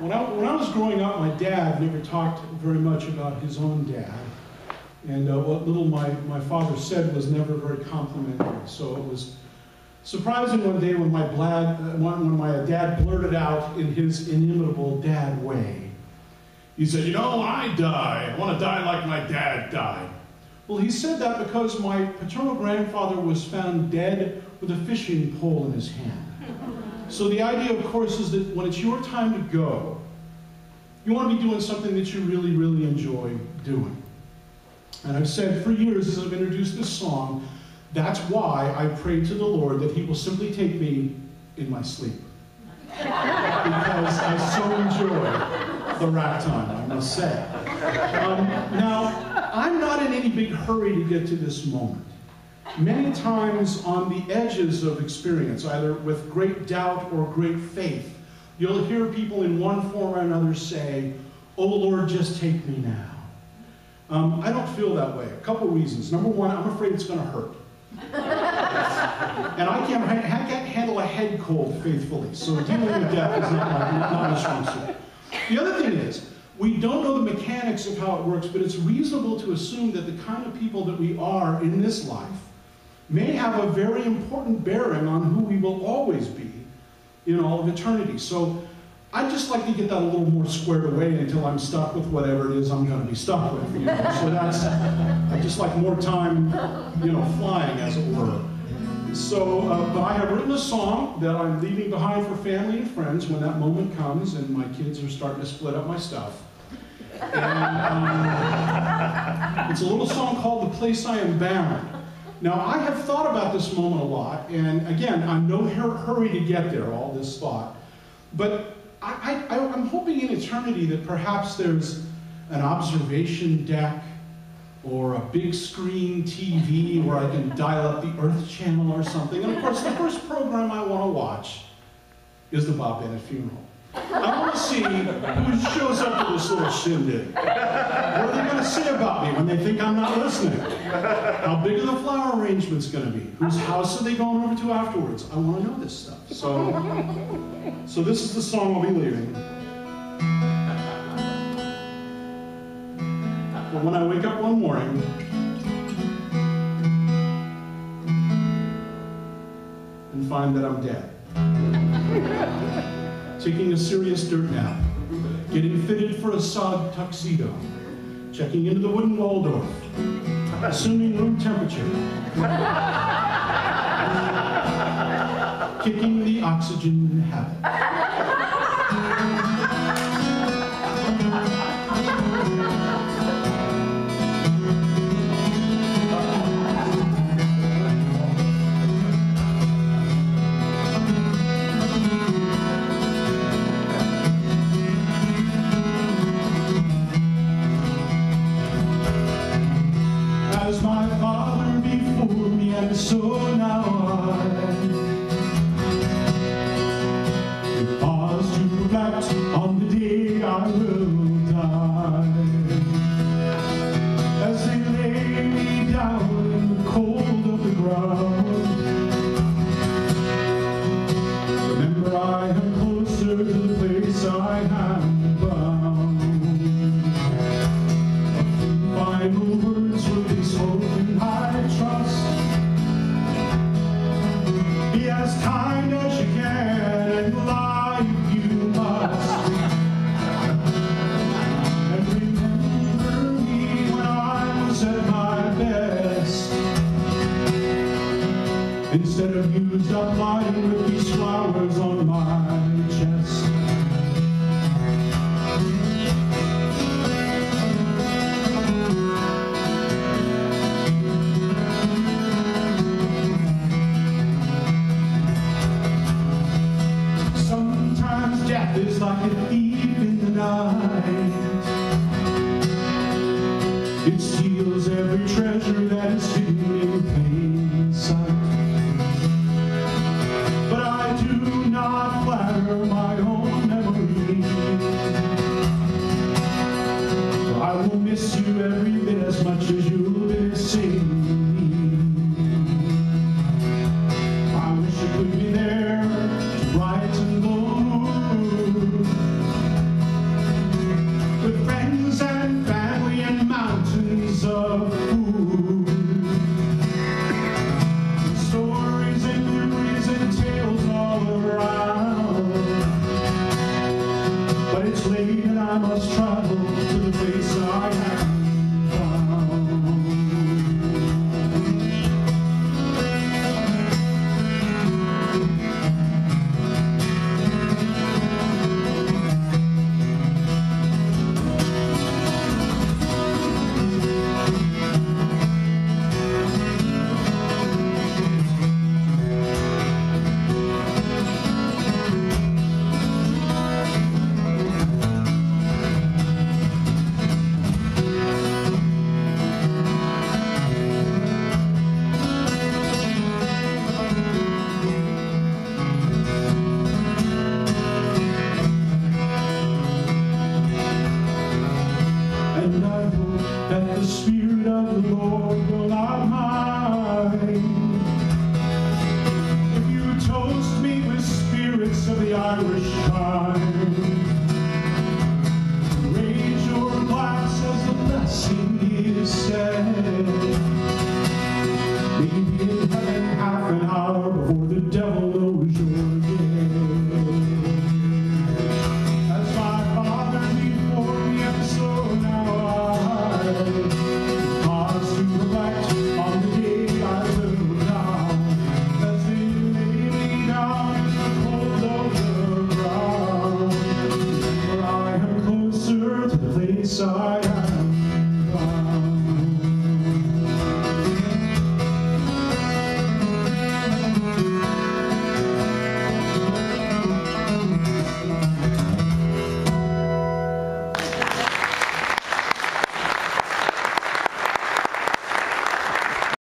When I was growing up, my dad never talked very much about his own dad. And what little my father said was never very complimentary. So it was surprising one day when my dad blurted out in his inimitable dad way. He said, "You know, when I die, I want to die like my dad died." Well, he said that because my paternal grandfather was found dead with a fishing pole in his hand. So the idea, of course, is that when it's your time to go, you want to be doing something that you really, really enjoy doing. And I've said for years as I've introduced this song, that's why I pray to the Lord that He will simply take me in my sleep. Because I so enjoy the ragtime, I must say. Now, I'm not in any big hurry to get to this moment. Many times on the edges of experience, either with great doubt or great faith, you'll hear people in one form or another say, "Oh Lord, just take me now." I don't feel that way. A couple reasons. Number one, I'm afraid it's going to hurt. And I can't handle a head cold faithfully, so dealing with death is not a strong suit. The other thing is, we don't know the mechanics of how it works, but it's reasonable to assume that the kind of people that we are in this life may have a very important bearing on who we will always be in all of eternity. So I'd just like to get that a little more squared away until I'm stuck with whatever it is I'm going to be stuck with. You know? So I just like more time, flying, as it were. So, but I have written a song that I'm leaving behind for family and friends when that moment comes and my kids are starting to split up my stuff. And it's a little song called "The Place I Am Bound." Now, I have thought about this moment a lot, and again, I'm no hurry to get there, all this thought. But I'm hoping in eternity that perhaps there's an observation deck or a big screen TV where I can dial up the Earth Channel or something. And of course, the first program I want to watch is the Bob Bennett funeral. I want to see who shows up to this little shindig. What are they going to say about me when they think I'm not listening? How big are the flower arrangements going to be? Whose house are they going over to afterwards? I want to know this stuff. So this is the song I'll be leaving. But when I wake up one morning, and find that I'm dead. Taking a serious dirt nap, getting fitted for a sod tuxedo, checking into the wooden Waldorf, assuming room temperature, kicking the oxygen habit. As my father before me, and so now I pause to reflect on the day I will die. As they lay me down in the cold of the ground, remember I am closer to the place I am bound. A few final words will be spoken, I trust. Be as kind as you can and lie if you must. And remember me when I was at my best, instead of used up lying with these flowers on my chest. Sometimes death is like a thief in the night. It steals every treasure that is hidden in plain sight. But I do not flatter my own memory, for I will miss you every bit as much as you'll be missing me. I wish I could be there to brighten the mood But it's late and I must travel to the place I have found. And I know that the Spirit of the Lord will not mind if you toast me with spirits of the Irish kind. Raise your glass as the blessing is said. Maybe in heaven half an hour before the devil knows you're dead. As my father before me, and so now I pause to reflect on the day I will down, as they lay me down in the cold of the ground. For I am closer to the place I